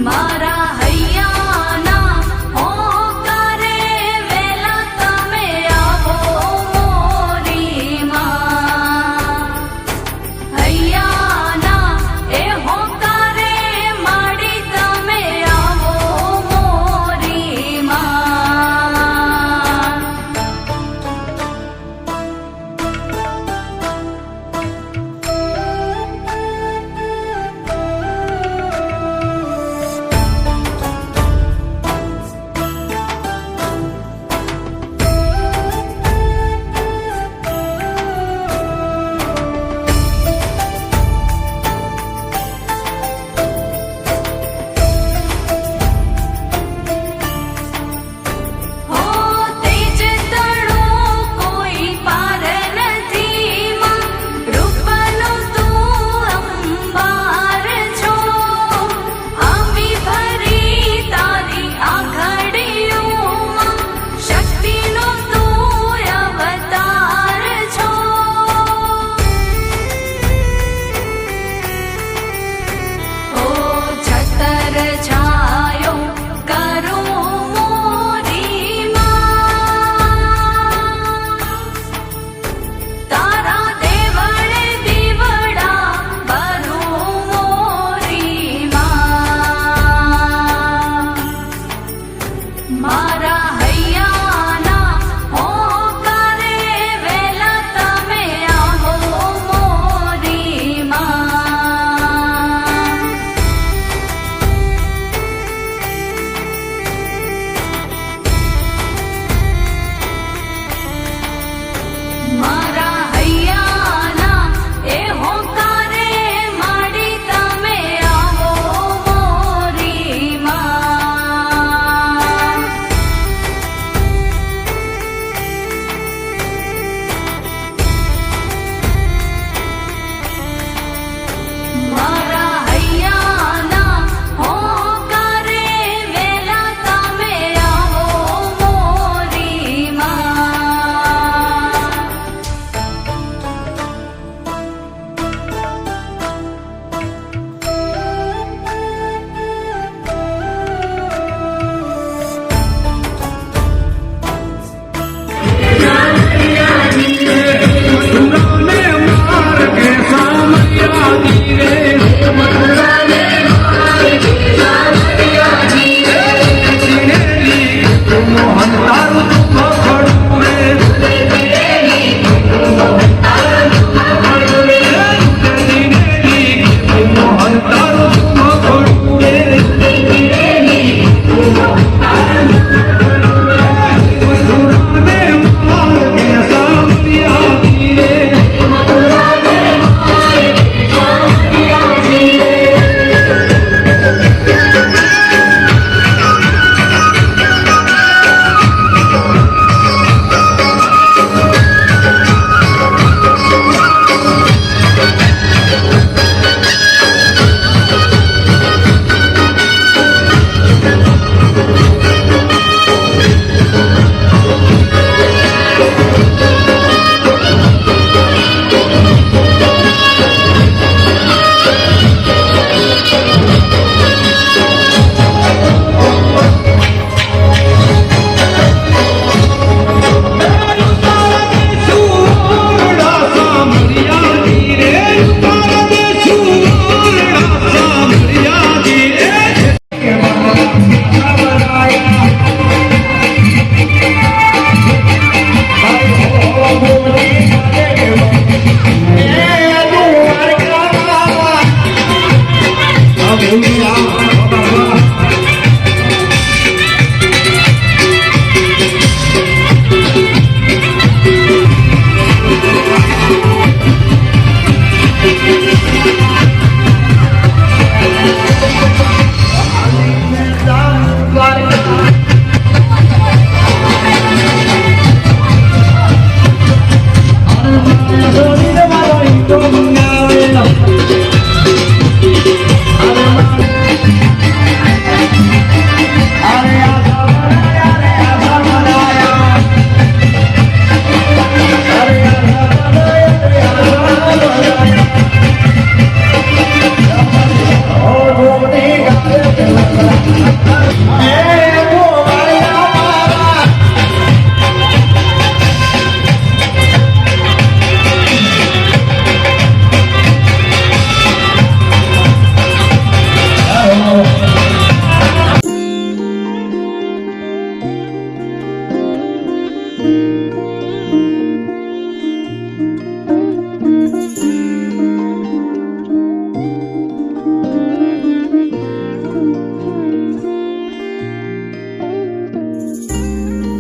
મારા હૈયાના હોકારે વેલા તમે આવો મોરી માં. હૈયાના એ હોકારે માડી તમે આવો મોરી માં.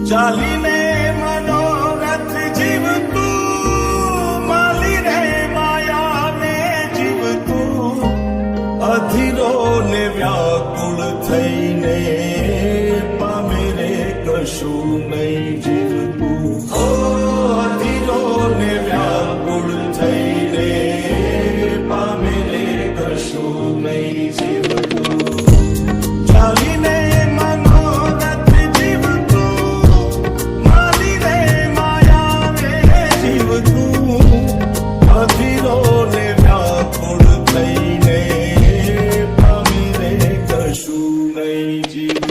ચાલીને મનોરથ જીવતું, માલીને માયાને જીવતું, અધીરો ને વ્યાકુળ થઈને પામે રે કશું નહીં જીવતું. ઓ અધીરો ને વ્યાકુળ થઈને પામે રે કશું નહીં જીવતું. ચાલીને મનોરથ જીવતું, માલીને માયાને જીવતું, અધીરો ને વ્યાકુળ થઈને પામી રે કશું નહીં જીવતું.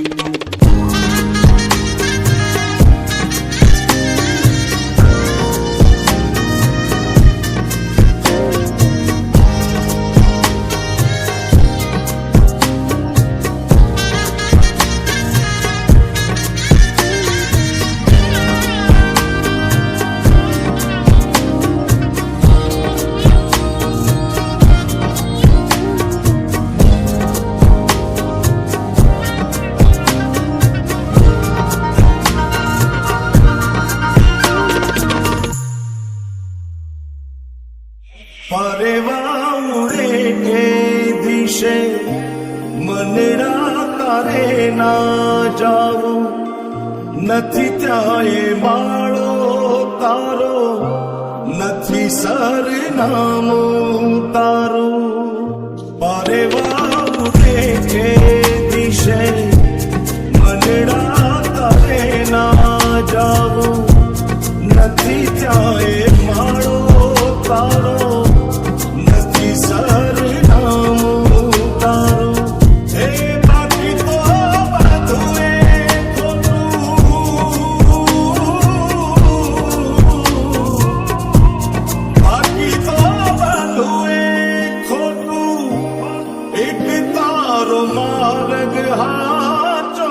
પરેવા ઉડે એ દિશે મનડા તારે ના જાવું, નથી ત્યાં એ માળો તારો, નથી સરનામું તારું. પરેવા ઉડે એ દિશે મનડા તારે ના જાવું, નથી ત્યાં એ માળો તારો, નથી સરનામું તારું. એ બાકી તો બધું એ ખોટું, બાકી તો બધું એ ખોટું, એક તારો માર્ગ હાચો.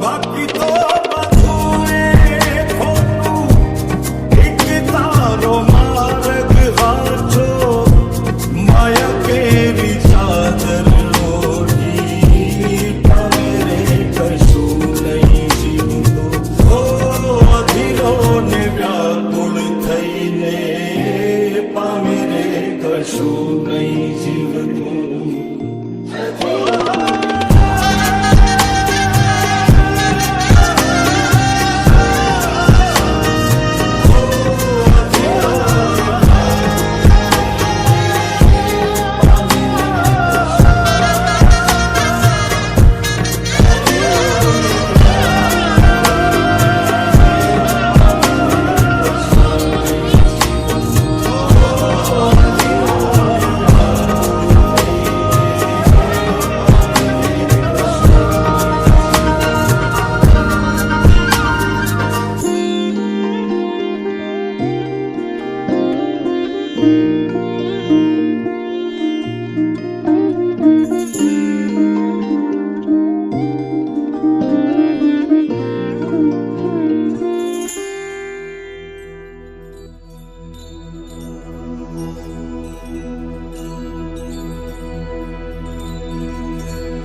બાકી તો બધું એ ખોટું, એક તારો માર્ગ હાચો. માયા કેવી ચાદર ઓઢી પામે રે કશું નહીં જીવતું. ઓ અધીરો ને વ્યાકુળ થઈને પામે રે કશું નહીં જીવતું.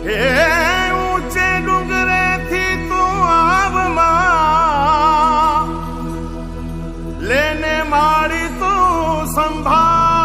હે ઊંચે ડુંગરેથી તું આવમાં, લેને મારી તું સંભાળ.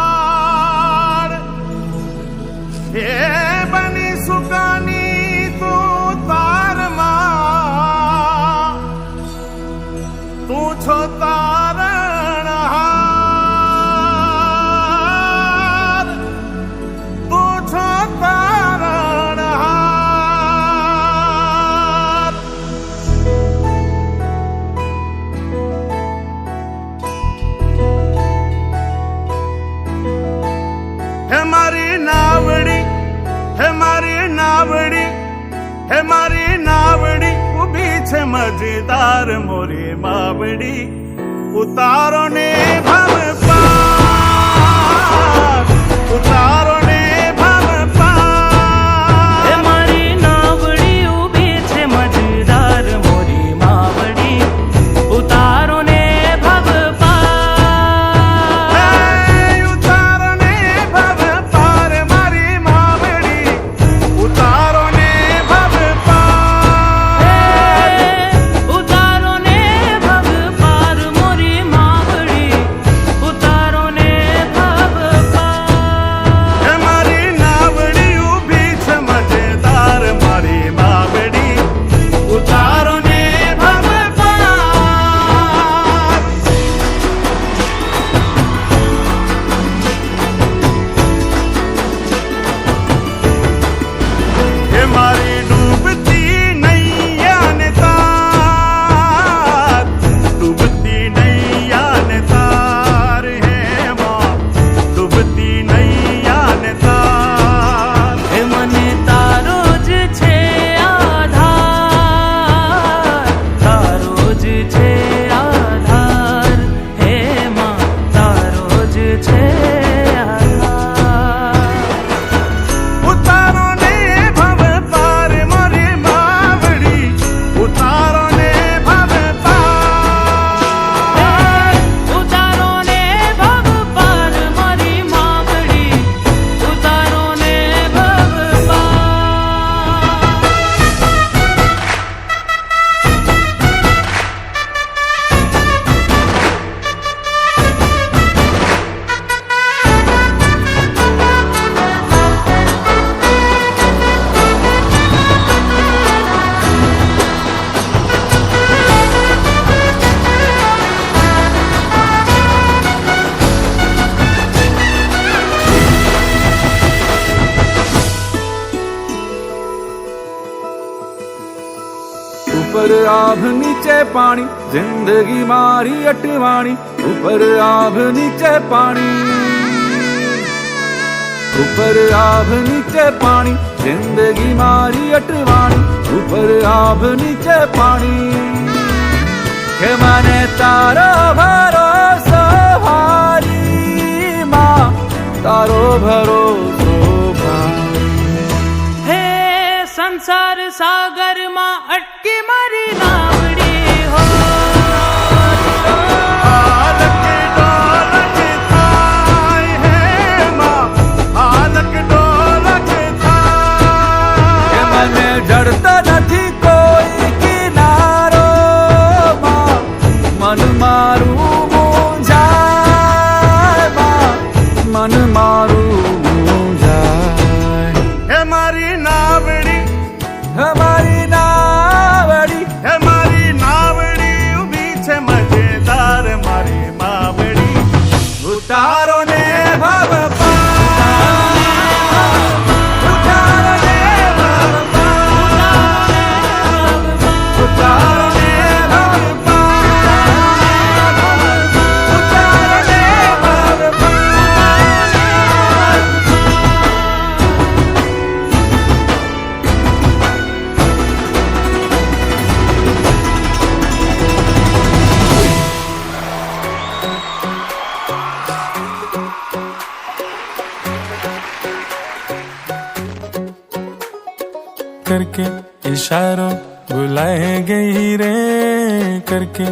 હે મારી નાવડી, હે મારી નાવડી, હે મારી નાવડી ઊભી છે મજેદાર મોરી માવડી, ઉતારો ને ભવ પાર, ઉતારો ને ભવ પાર. હે મારી નાવડી ઊભી છે મજેદાર મોરી માવડી, ઉતારો ને ભવ પાર. હે ઉતારો ને ભવ પાર મારી માવડી, ઉતારો ને ભવ પાર. ઉતારો ને ભવ પાર મોરી માવડી, ઉતારો ને ભવ પાર. હે મારી નાવડી ઊભી છે મજેદાર મારી માવડી, ઉતારો ને ભવ પાર. હે મારી ડૂબતી નૈયા ને તાર, ડૂબતી નૈયા ને તાર, હે માં ડૂબતી નૈયા ને તાર. હે મને તારો જ છે આધાર, તારો જ છે આધાર, હે માં તારો જ છે આધાર. ઉતારો ને ભવ પાર મારી માવડી, ઉતારો ને ભવ પાર. ઉતારો ને ભવ પાર મારી માવડી, ઉતારો ને ભવ પાર. ઉપર આભ નીચે પાણી, જિંદગી મારી અટવાણી. ઉપર આભ નીચે પાણી, ઉપર આભ નીચે પાણી, જિંદગી મારી અટવાણી. ઉપર આભ નીચે પાણી, કે મને તારો ભરોસો હારી માં, તારો ભરોસો ભારી. હે સંસાર સાગર માં અટકી મારી નાવડી હો. હાલક ડોલક થાય હે માં, હાલક ડોલક કે થાય. મને જડતો નથી કોઈ કિનારો માં, મન મારું મૂંઝાય માં, મન મારું મૂંઝાય. હે મારી નાવડી, હે મારી નાવડી, હે મારી નાવડી ઊભી છે મજેદાર મારી માવડી, ઉતારો ને ભવ પાર, ઉતારો ને ભવ પાર, ઉતારો ને ભવ પાર, ઉતારો ને ભવ પાર. करके इशारों बुलाए गई रे, करके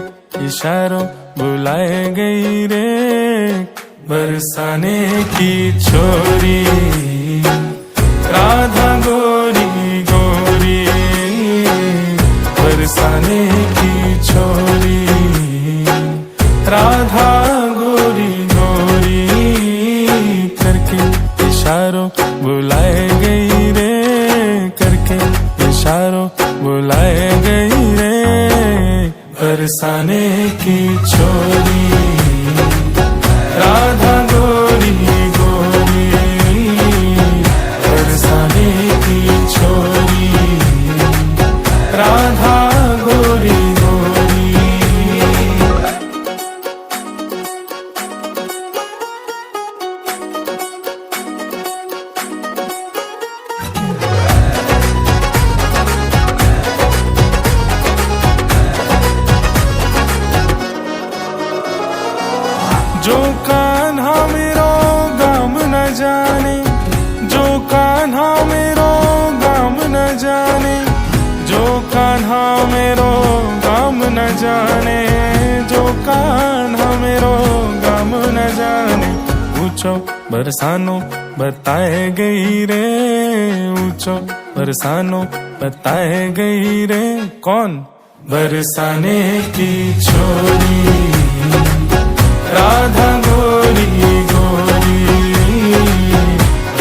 इशारों बुलाए गई रे, बरसाने की छोरी राधा गोरी गोरी, बरसाने की छोरी राधा गोरी गोरी, करके इशारों बुलाए गई रे, करके इशारों बुलाए गई रे, बरसाने की छोरी राधा गोरी गोरी, बरसाने की छोरी राधा गोरी गोरी. कान्हा मेरो गाम न जाने, जो कान्हा मेरो गाम न जाने। ऊंचो बरसानो बताए गई रे, ऊंचो बरसानो बताए गई रे। कौन? बरसाने की छोरी राधा गोरी गोरी,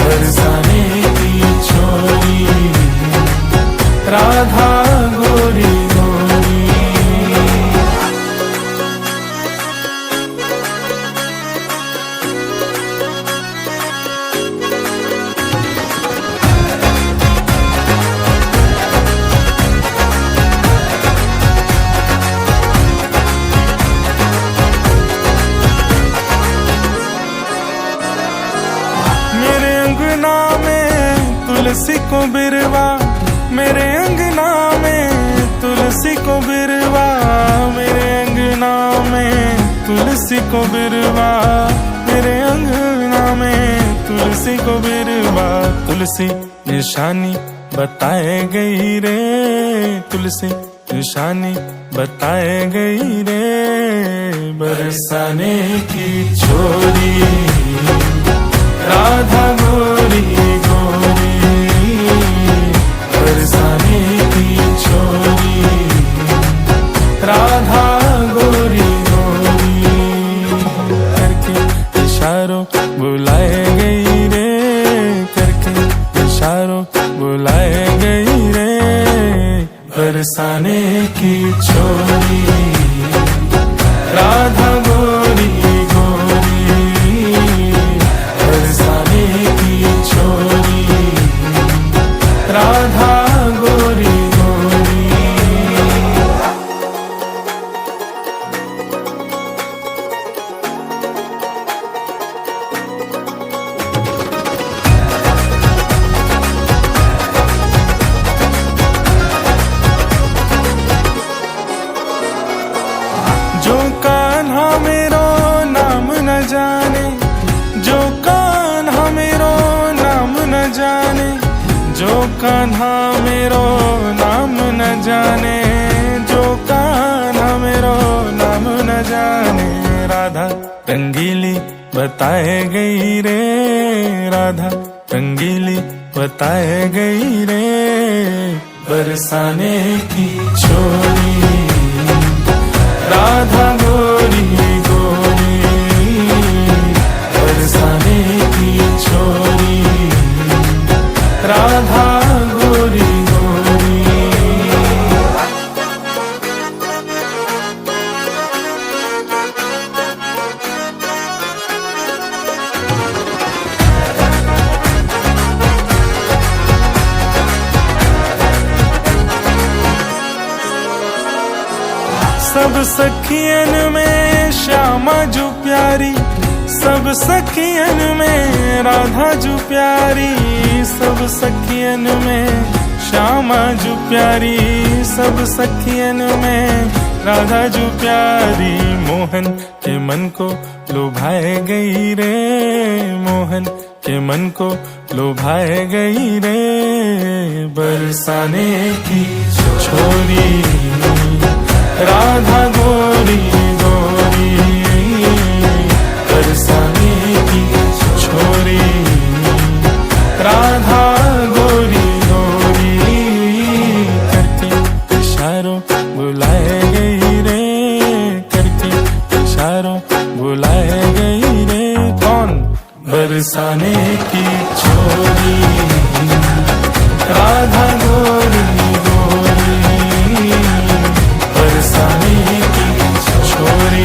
बरसाने की छोरी राधा गोरी गोरी। मेरे अंगना में तुलसी को बिरवा, मेरे अंगना में तुलसी को बिरवा, मेरे अंगना में तुलसी को बिरवा, मेरे अंगना में तुलसी को बिरवा। तुलसी निशानी बताए गई रे, तुलसी निशानी बताए गई रे। बरसाने की छोरी राधा गोरी गोरी, बरसाने की छोरी राधा गोरी गोरी। करके इशारों बुलाए गई रे, करके इशारों बुलाए गई रे। बरसाने की छोरी राधा गोरी गोरी, बरसाने की छोरी राधा गोरी गोरी। जो कान्हा मेरो नाम न जाने, जो कान्हा मेरो नाम न जाने, जो कान्हा मेरो नाम न जाने, जो कान्हा मेरो नाम न जाने। राधा रंगीली बताए गई रे, राधा रंगीली बताए गई रे। बरसाने की छोरी राधा गोरी गोरी, बरसाने की छोरी राधा गोरी गोरी। सब सखियन में श्यामा जो प्यारी, सब सखियन में राधा जो प्यारी, सब सखियन में श्यामा जो प्यारी, सब सखियन में राधा जो प्यारी। मोहन के मन को लुभाए गई रे, मोहन के मन को लुभाए गई रे। बरसाने की छोरी राधा गोरी गोरी, बरसाने की छोरी राधा गोरी गोरी। करके इशारों बुलाए गई रे, करके इशारों बुलाए गई रे। कौन? बरसाने की छोरी राधा गोरी गोरी, बरसाने की छोरी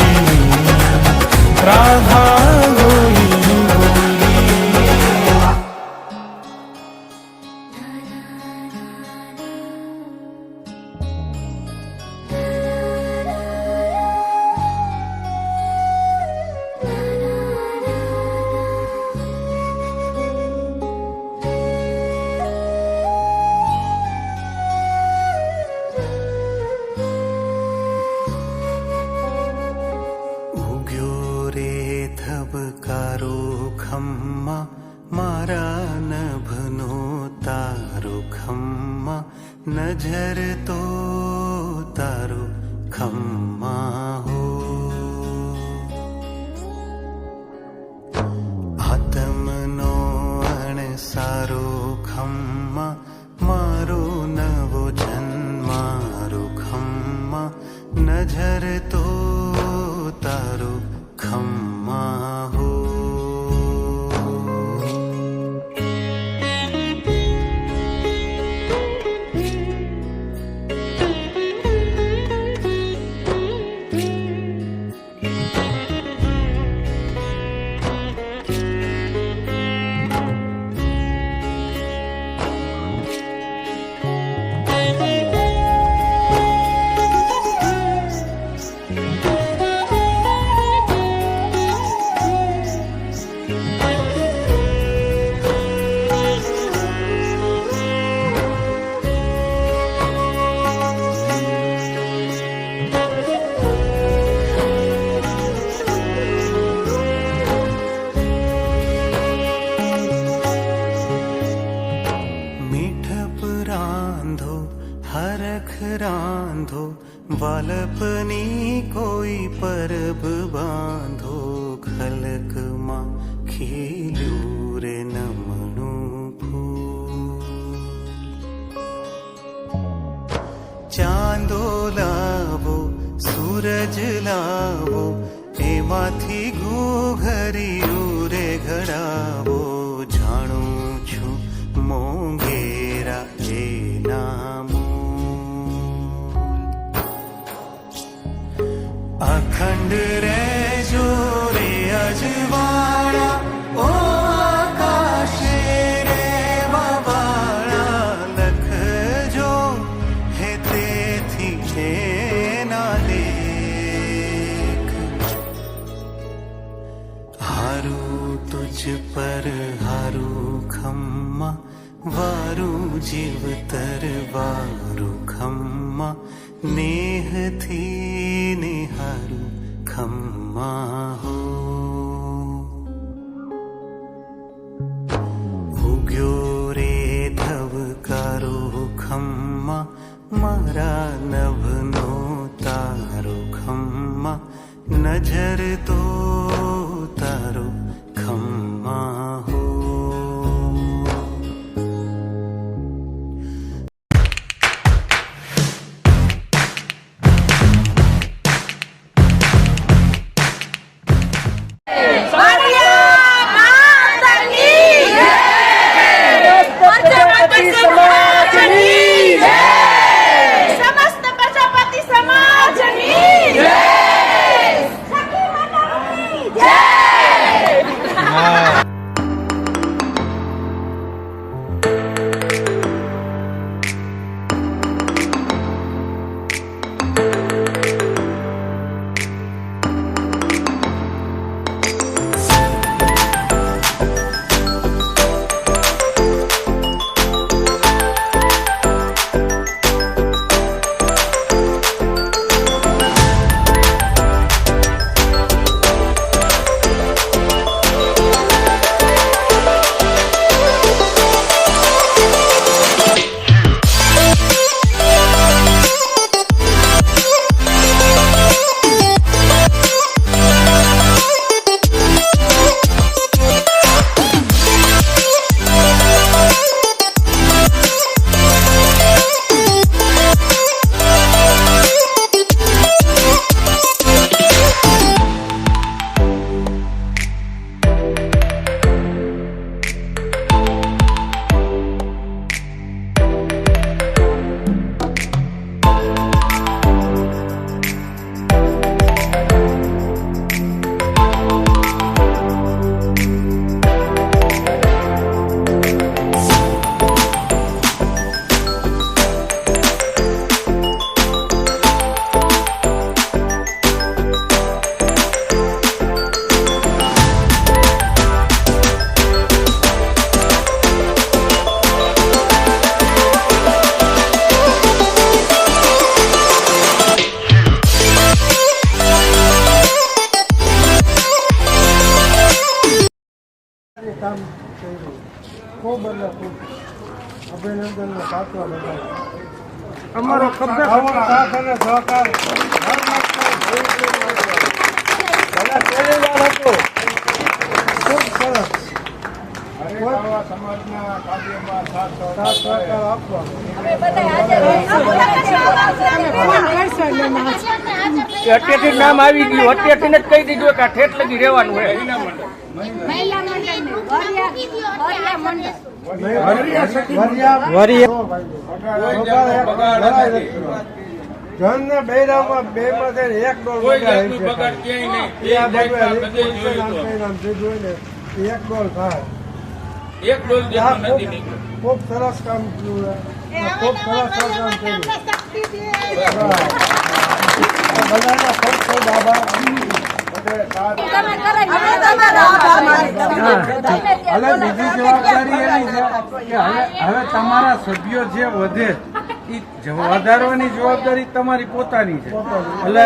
राधा गोरी गोरी। ધબકારો ખમ્મા મારા નભનો તારો ખમ્મા નજર તો ખમ્મા હો. આતમનો અણસારો ખમ્મા, મારો નવો જન્મારો ખમ્મા, નજર તો તારો ખમ્મા હો. હરખ રાંધો, વાલપની કોઈ પરબ બાંધો, ખલકમાં ખીલ્યું રે નમણું ફૂલ. ચાંદો લાવો, સૂરજ લાવો, એમાંથી ઘૂઘર્યું રે ઘડાવો, જાણું છું મોંઘેરા એના અખંડ રહેજો રે અજવાળા, ઓ આકાશે રેવાવાળા, લખજો હે તેથી એના લેખ. હારું તુજ પર હારું ખમ્મા, વારું જીવતર વારું ખમ્મા, નેહથી નિહારું ખમ્મા હો. ઉગ્યો રે ધબકારો ખમ્મા, મારા નભનો તારો ખમ્મા, નજર તો તારો ખમ્મા હો. કામ કર્યું ખૂબ એટલે ખૂબ અભિનંદનને પાત્ર બધા. અમારો સાથ અને સહકાર ખૂબ સરસ. સમાજના કાર્યમાં સાથ સહકાર આપવાનો. અત્યારથી નામ આવી ગયું, અત્યારથી જ કહી દીધું કે આ ઠેઠ લગી રહેવાનું હોય. જન ને બૈરામાં બે માં એક ડોલ એક ડોલ થાય. ખૂબ સરસ કામ કર્યું. ખૂબ સરસ કામ કર્યું. બધાના ખૂબ ખૂબ આભાર. હવે બીજી જવાબદારી એવી છે કે હવે તમારા સભ્યો જે વધે એ વધારવાની જવાબદારી તમારી પોતાની છે. એટલે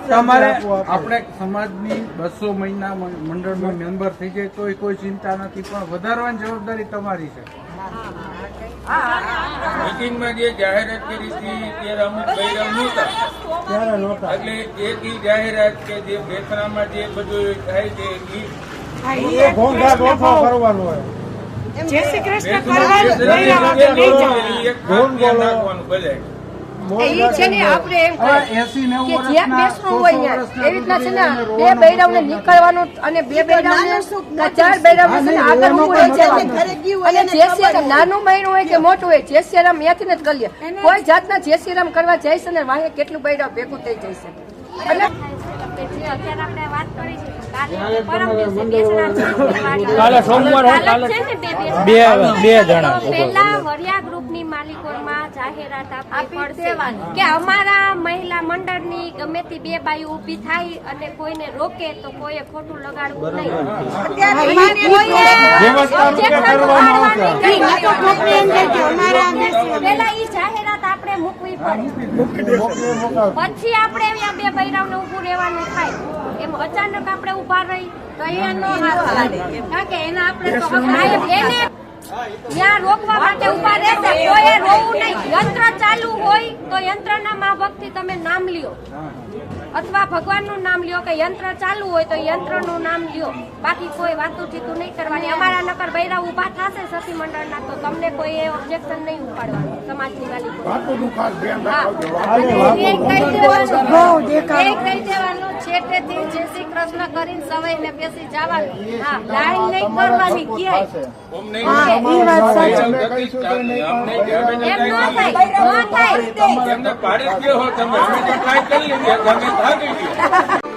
તમારે આપણે સમાજની 200 મહિના મંડળનો મેમ્બર થઈ જાય તો કોઈ ચિંતા નથી, પણ વધારવાની જવાબદારી તમારી છે. મીટિંગમાં જે જાહેરાત કરી હતી ત્યારે અમુક બૈરાવ નહોતા, એટલે એક ઈ જાહેરાત કે જે બેસણામાં જે બધું થાય છે એ ઘોંઘાટ ઓછો કરવાનો હોય. નાખવાનું બધાય. છે ને આપણે એમ કે જ્યાં બેસવું હોય એવી રીતના છે ને 2 બૈરાવને નીકળવાનું અને 2 બૈરાવને 4 બૈરાવને આગળ મૂકી જવાનું. અને જય શ્રી રામ નાનું બૈરું હોય કે મોટું હોય જય શ્રી રામ ત્યાંથી જ કરી લે. કોઈ જાતના જય શ્રી રામ કરવા જાય છે ને વાહે કેટલું બૈરાવ ભેગું થઈ જાય છે. અને અત્યારે આપણે વાત કરી છે પરમ દિવસે બેસણા કાલે સોમવાર હોય, કાલે બે જણા પહેલા વરિયા ગ્રુપની માલિકોમાં જાહેરાત આપવી પડશે કે અમારા મહિલા મંડળની ગમે તે 2 બાયું ઊભી થાય અને કોઈને રોકે તો કોઈએ ખોટું લગાડવું નહીં. પેલા ઈ જાહેરાત આપણે મૂકવી પડે, પછી આપણે અહીંયા 2 બૈરાવને ઊભું રહેવાનું થાય. એમ અચાનક આપણે ઊભા રહી તો અહીંયા નો હાથ લાગે, કારણ કે એના આપણે તો એને ત્યાં રોકવા માટે ઊભા રહેશે. કોઈએ રોવું નહીં. યંત્ર ચાલુ હોય તો યંત્રના માફકથી તમે નામ લ્યો, અથવા ભગવાનનું નામ લ્યો, કે યંત્ર ચાલુ હોય તો યંત્રનું નામ લ્યો. બાકી કોઈ વાતું ચીતું નહીં કરવાની. અમારા નકર બૈરા ઊભા થશે સખી મંડળના તો તમને કોઈ ઓબ્જેક્શન નહીં ઉપાડવાનું સમાજની માલિકો. કહી દેવાનું છેટેથી જય શ્રી કૃષ્ણ કરીને સવાઈને બેસી જવાનું. હા, લાઈન નહીં કરવાની ક્યાંય. એમ ન થાય. એમને પાડી જ ગયો હો તમે, અમે તો ટ્રાય કરી લીધી, તમે ભાગી ગયા.